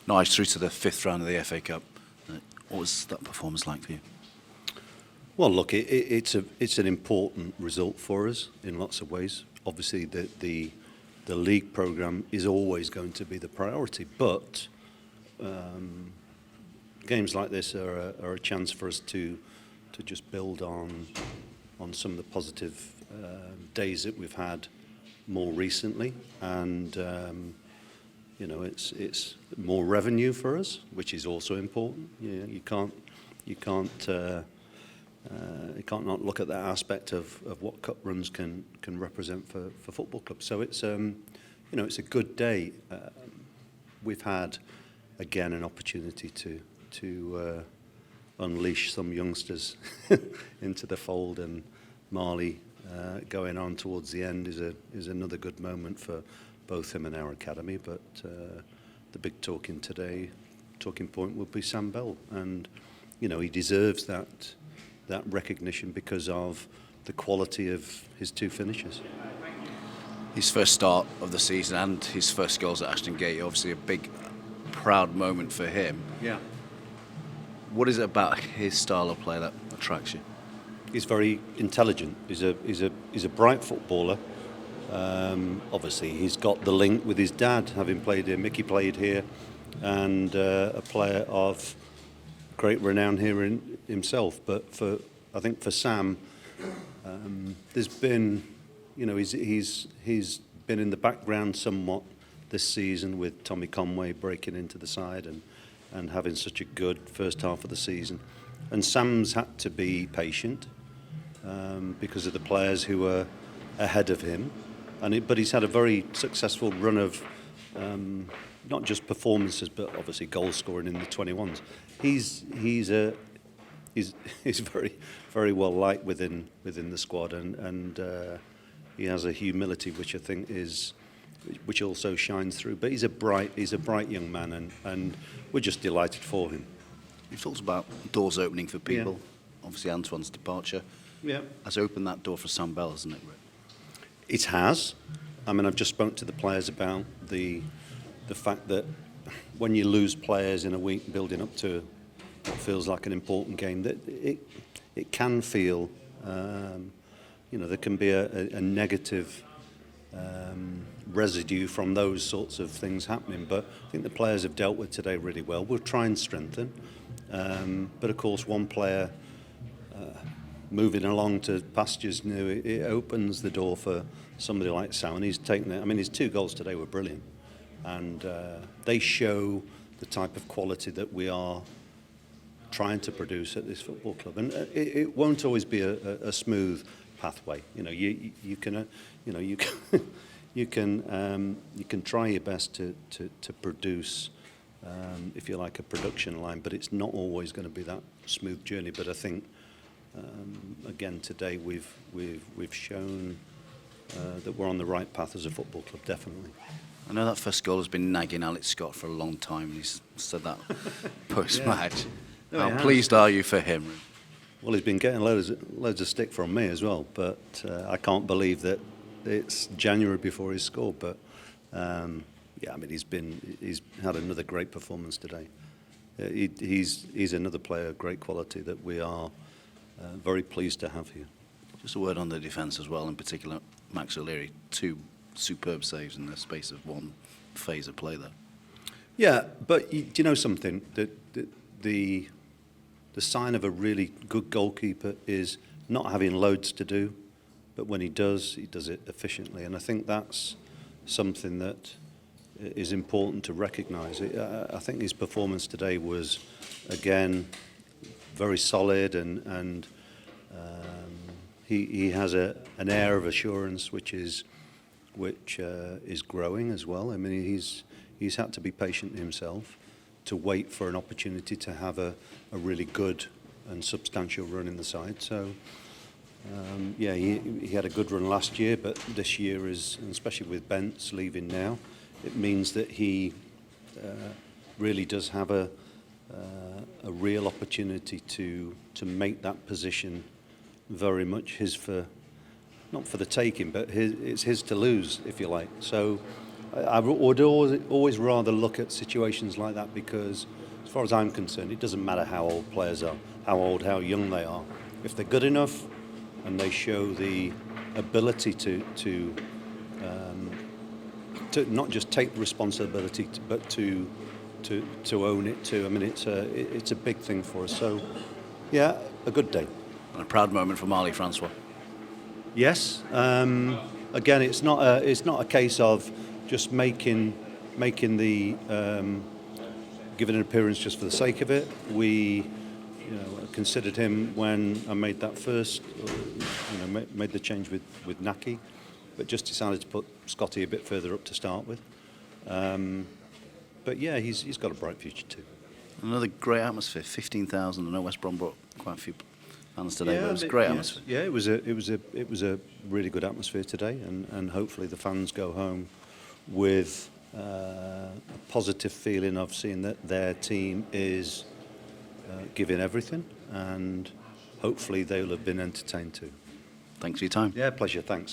Nigel through to the fifth round of the FA Cup. What was that performance like for you? Well, look, it's an important result for us in lots of ways. Obviously, the league programme is always going to be the priority, but games like this are a chance for us to just build on some of the positive days that we've had more recently, and it's more revenue for us, which is also important. You can't not look at that aspect of what cup runs can represent for football clubs. So it's it's a good day. We've had again an opportunity to unleash some youngsters into the fold, and Marley going on towards the end is another good moment for both him and our academy. But the big talking point would be Sam Bell, and he deserves that recognition because of the quality of his two finishes. His first start of the season and his first goals at Ashton Gate, obviously a big, proud moment for him. Yeah. What is it about his style of play that attracts you? He's very intelligent. He's a bright footballer. Obviously, he's got the link with his dad, having played here. Mickey played here, and a player of great renown here in himself. But I think for Sam, there's been, he's been in the background somewhat this season with Tommy Conway breaking into the side and having such a good first half of the season. And Sam's had to be patient because of the players who were ahead of him. But he's had a very successful run of not just performances, but obviously goal scoring in the 21s. He's very, very well liked within the squad, and he has a humility which I think which also shines through. But he's a bright young man, and we're just delighted for him. You've talked about doors opening for people. Yeah. Obviously, Antoine's departure has opened that door for Sam Bell, hasn't it, Rick? It has. I mean, I've just spoken to the players about the fact that when you lose players in a week building up to what feels like an important game, that it can feel, there can be a negative residue from those sorts of things happening. But I think the players have dealt with today really well. We'll try and strengthen. But of course, one player moving along to pastures new, it opens the door for somebody like Sam, and he's taken it. I mean, his 2 goals today were brilliant, and they show the type of quality that we are trying to produce at this football club. And it won't always be a smooth pathway. You can try your best to produce, if you like, a production line, but it's not always going to be that smooth journey. But I think again today we've shown that we're on the right path as a football club, definitely. I know that first goal has been nagging Alex Scott for a long time, and he's said that post-match. No, how pleased are you for him? Well, he's been getting loads of stick from me as well, but I can't believe that it's January before he's scored. But I mean, he's had another great performance today. He's another player of great quality that we are very pleased to have here. Just a word on the defence as well, in particular Max O'Leary, 2 superb saves in the space of one phase of play there. Yeah, but do you know something? The sign of a really good goalkeeper is not having loads to do, but when he does it efficiently. And I think that's something that is important to recognise. I think his performance today was, again, very solid, and he has an air of assurance which is growing as well. I mean, he's had to be patient himself to wait for an opportunity to have a really good and substantial run in the side. So he had a good run last year, but this year is, and especially with Bentz leaving now, it means that he really does have a real opportunity to make that position very much his, for not for the taking, but it's his to lose, if you like. So I would always rather look at situations like that, because as far as I'm concerned, it doesn't matter how old players are, how old, how young they are. If they're good enough and they show the ability to not just take the responsibility, but to own it too. I mean, it's a big thing for us. So, yeah, a good day. And a proud moment for Marley Francois. Yes. Again, it's not a case of just making the giving an appearance just for the sake of it. We considered him when I made that first, made the change with Naki, but just decided to put Scotty a bit further up to start with. But yeah, he's got a bright future too. Another great atmosphere, 15,000. I know West Brom brought quite a few fans today, but it was a great atmosphere. Yeah, it was a really good atmosphere today, and hopefully the fans go home with a positive feeling of seeing that their team is giving everything, and hopefully they'll have been entertained too. Thanks for your time. Yeah, pleasure. Thanks.